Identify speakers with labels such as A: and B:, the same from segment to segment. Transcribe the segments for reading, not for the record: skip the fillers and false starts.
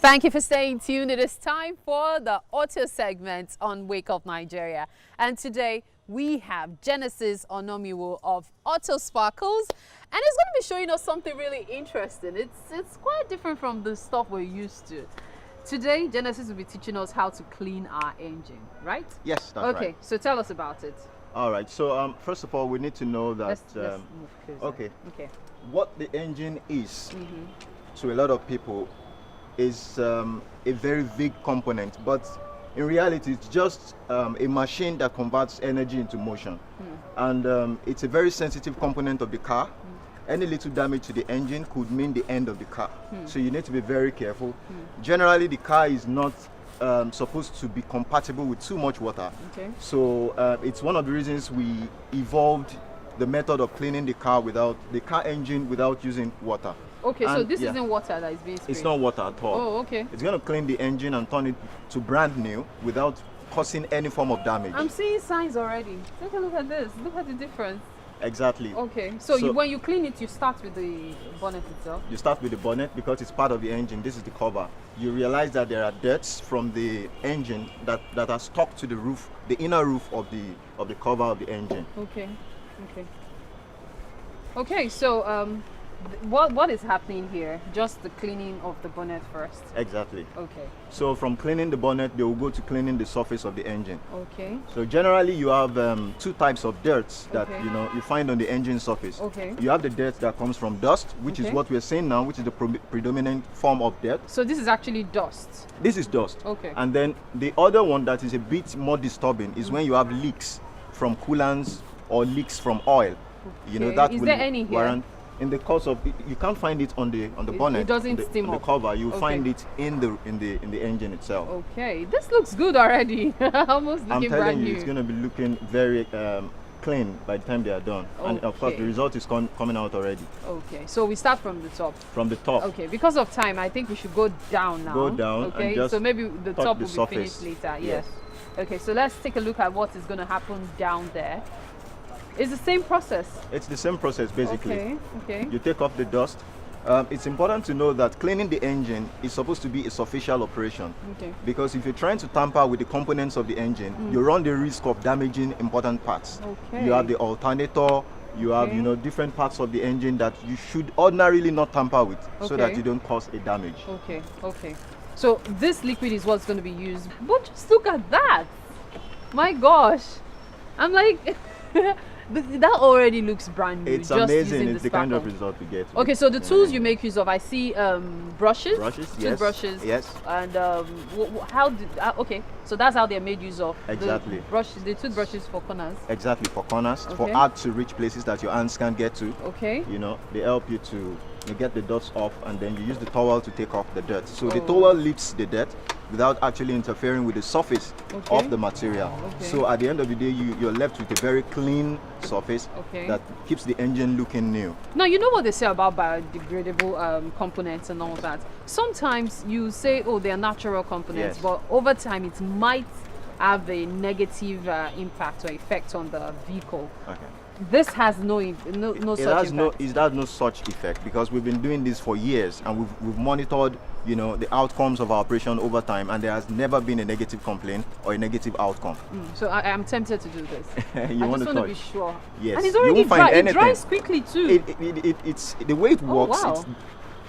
A: Thank you for staying tuned. It is time for the auto segment on Wake Up Nigeria. And today we have Genesis Onomiwo of Autosparkles. And it's going to be showing us something really interesting. It's quite different from the stuff we're used to. Today, Genesis will be teaching us how to clean our engine, right?
B: Yes, that's right.
A: Okay, so tell us about it.
B: All right. So first of all, we need to know that.
A: Let's move closer. Okay.
B: What the engine is to a lot of people is a very big component, but in reality, it's just a machine that converts energy into motion, and it's a very sensitive component of the car. Any little damage to the engine could mean the end of the car. So you need to be very careful. Generally, the car is not supposed to be compatible with too much water.
A: Okay.
B: So it's one of the reasons we evolved the method of cleaning the car engine without using water.
A: Okay,
B: And
A: so this
B: yeah,
A: isn't water that is being sprayed?
B: It's not water at all.
A: Oh, okay.
B: It's going to clean the engine and turn it to brand new without causing any form of damage.
A: I'm seeing signs already. Take a look at this. Look at the difference.
B: Exactly.
A: Okay, so, when you clean it, you start with the bonnet itself?
B: You start with the bonnet because it's part of the engine. This is the cover. You realize that there are dirts from the engine that are stuck to the roof, the inner roof of the cover of the engine.
A: Okay, so what is happening here? Just the cleaning of the bonnet first?
B: Exactly.
A: Okay.
B: So from cleaning the bonnet, they will go to cleaning the surface of the engine.
A: Okay.
B: So generally you have two types of dirts that
A: Okay.
B: you find on the engine surface.
A: Okay.
B: You have the dirt that comes from dust, which is
A: Okay.
B: what we're seeing now, which is the predominant form of dirt.
A: So this is actually dust?
B: This is dust.
A: Okay.
B: And then the other one that is a bit more disturbing is when you have leaks from coolants or leaks from oil. You know,
A: Okay.
B: that
A: Is
B: will
A: there any here?
B: warrant. In the course of, you can't find it on the bonnet.
A: It doesn't
B: on the,
A: steam
B: on the
A: up.
B: cover. You
A: Okay.
B: find it in the engine itself.
A: Okay, this looks good already. Almost
B: I'm
A: looking
B: telling
A: brand
B: you,
A: new.
B: it's going to be looking very clean by the time they are done. And of course,
A: Okay.
B: the result is coming out already.
A: Okay, so we start from the top.
B: From the top.
A: Okay, because of time, I think we should go down now.
B: Go down and
A: Okay,
B: just
A: so maybe the
B: touch
A: top
B: the
A: will be
B: surface.
A: finished later.
B: Yes.
A: Okay, so let's take a look at what is going to happen down there. It's the same process.
B: It's the same process basically.
A: Okay.
B: You take off the dust. It's important to know that cleaning the engine is supposed to be a superficial operation.
A: Okay.
B: Because if you're trying to tamper with the components of the engine, you run the risk of damaging important parts.
A: Okay.
B: You have the alternator, you have different parts of the engine that you should ordinarily not tamper with, so that
A: Okay.
B: you don't cause a damage.
A: Okay. So this liquid is what's going to be used. But just look at that. My gosh. I'm like, that already looks brand new.
B: It's
A: just
B: amazing.
A: using
B: It's the kind of
A: sparkle.
B: result we get.
A: Okay, so the tools you make use of, I see brushes.
B: Brushes,
A: Two
B: yes.
A: brushes.
B: Yes.
A: And how did? Okay, so that's how they're made use of.
B: Exactly.
A: The toothbrushes for corners.
B: Exactly, for corners, for
A: Okay.
B: hard to reach places that your hands can't get to.
A: Okay.
B: You know, they help you to get the dust off, and then you use the towel to take off the dirt. So the
A: Oh.
B: towel lifts the dirt without actually interfering with the surface
A: Okay.
B: of the material.
A: Okay.
B: So at the end of the day, you're left with a very clean surface
A: Okay.
B: that keeps the engine looking new.
A: Now, you know what they say about biodegradable components and all that. Sometimes you say, oh, they're natural components,
B: Yes.
A: but over time it might have a negative impact or effect on the vehicle.
B: Okay.
A: This has no
B: It
A: such
B: has
A: impact.
B: no such effect, because we've been doing this for years, and we've monitored, you know, the outcomes of our operation over time, and there has never been a negative complaint or a negative outcome.
A: So I am tempted to do this.
B: You
A: I
B: want
A: just
B: to
A: want to be
B: touch?
A: sure.
B: Yes.
A: And it's
B: You
A: already
B: won't find
A: dry. It
B: anything.
A: dries quickly too.
B: It's the way it works.
A: wow.
B: It's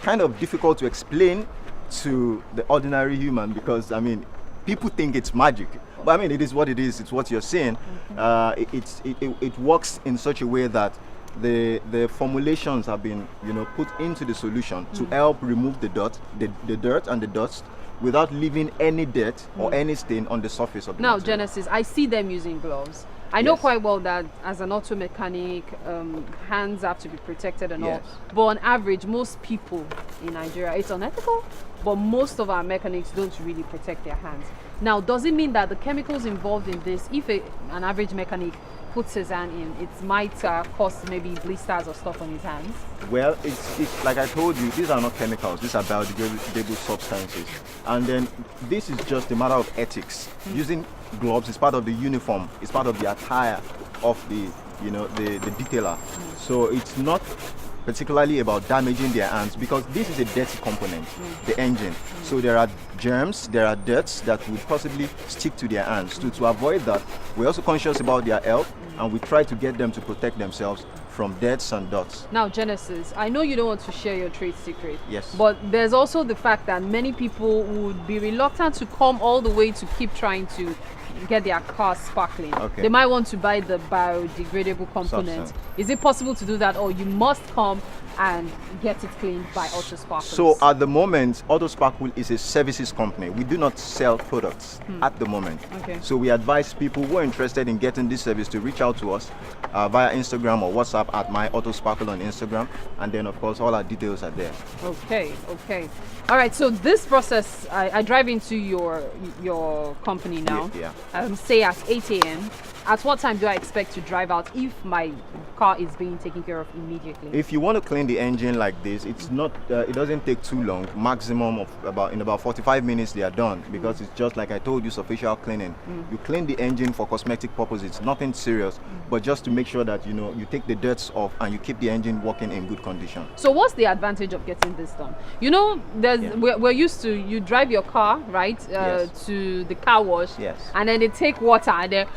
B: kind of difficult to explain to the ordinary human, because I mean, people think it's magic, but I mean, it is what it is. It's what you're seeing. It works in such a way that the formulations have been, you know, put into the solution to help remove the dirt and the dust without leaving any dirt or any stain on the surface of the
A: Now,
B: material.
A: Genesis, I see them using gloves. I know
B: Yes.
A: quite well that as an auto mechanic, hands have to be protected and
B: Yes.
A: all. But on average, most people in Nigeria, it's unethical, but most of our mechanics don't really protect their hands. Now, does it mean that the chemicals involved in this, if an average mechanic puts his hand in, it might cause maybe blisters or stuff on his hands?
B: Well, it's like I told you, these are not chemicals, these are biodegradable substances. And then this is just a matter of ethics. Using gloves is part of the uniform, it's part of the attire of the, you know, the detailer. So it's not particularly about damaging their hands, because this is a dirty component, the engine. So there are germs, there are dirts that would possibly stick to their hands. To avoid that, we're also conscious about their health, and we try to get them to protect themselves from dirts and dots.
A: Now, Genesis, I know you don't want to share your trade secret.
B: Yes.
A: But there's also the fact that many people would be reluctant to come all the way to keep trying to get their car sparkling.
B: Okay.
A: They might want to buy the biodegradable component.
B: Substance.
A: Is it possible to do that, or you must come and get it cleaned by Autosparkle?
B: So at the moment, Autosparkle is a services company. We do not sell products at the moment.
A: Okay.
B: So we advise people who are interested in getting this service to reach out to us via Instagram or WhatsApp at my Autosparkle on Instagram, and then of course all our details are there.
A: Okay. All right. So this process, I drive into your company now.
B: Yeah.
A: Say at 8 a.m. At what time do I expect to drive out if my car is being taken care of immediately?
B: If you want to clean the engine like this, it's not. It doesn't take too long. Maximum of about 45 minutes they are done, because it's just like I told you, superficial cleaning. You clean the engine for cosmetic purposes, nothing serious, but just to make sure that you take the dirts off and you keep the engine working in good condition.
A: So what's the advantage of getting this done? We're used to, you drive your car, right,
B: Yes.
A: to the car wash,
B: Yes.
A: and then they take water and then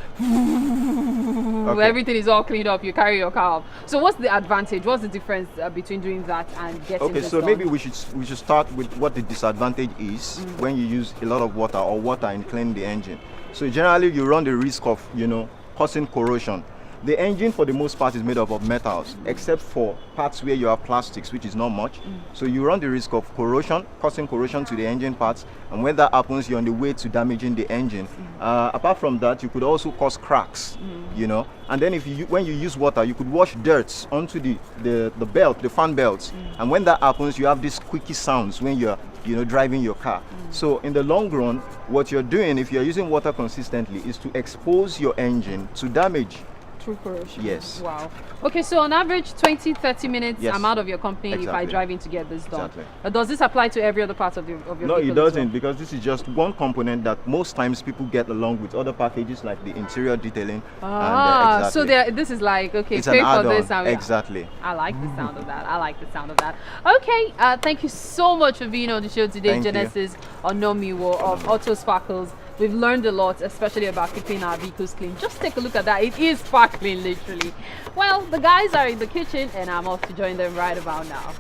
A: everything is all cleaned up, you carry your car off. So what's the advantage? What's the difference between doing that and getting
B: Okay,
A: this
B: so
A: done?
B: maybe we should start with what the disadvantage is when you use a lot of water in cleaning the engine. So generally you run the risk of causing corrosion. The engine for the most part is made up of metals, except for parts where you have plastics, which is not much. So you run the risk of corrosion, causing corrosion to the engine parts, and when that happens, you're on the way to damaging the engine. Apart from that, you could also cause cracks, and then when you use water, you could wash dirt onto the belt, the fan belts, and when that happens, you have these squeaky sounds when you're driving your car. So in the long run, what you're doing if you're using water consistently is to expose your engine to damage.
A: Through corrosion.
B: Yes.
A: Wow. Okay, so on average 20-30 minutes
B: Yes.
A: I'm out of your company if I
B: Exactly.
A: drive in to get this done.
B: Exactly.
A: Does this apply to every other part of your
B: No,
A: vehicle
B: it
A: as
B: doesn't,
A: well?
B: because this is just one component that most times people get along with other packages like the interior detailing.
A: Ah,
B: and,
A: so
B: exactly.
A: this is like, okay,
B: It's
A: pay
B: an
A: for
B: add-on.
A: this and
B: Exactly.
A: I like the sound of that. I like the sound of that. Okay, thank you so much for being on the show today,
B: Thank you.
A: Genesis Onomiwo of Autosparkles. We've learned a lot, especially about keeping our vehicles clean. Just take a look at that. It is sparkling, literally. Well, the guys are in the kitchen and I'm off to join them right about now.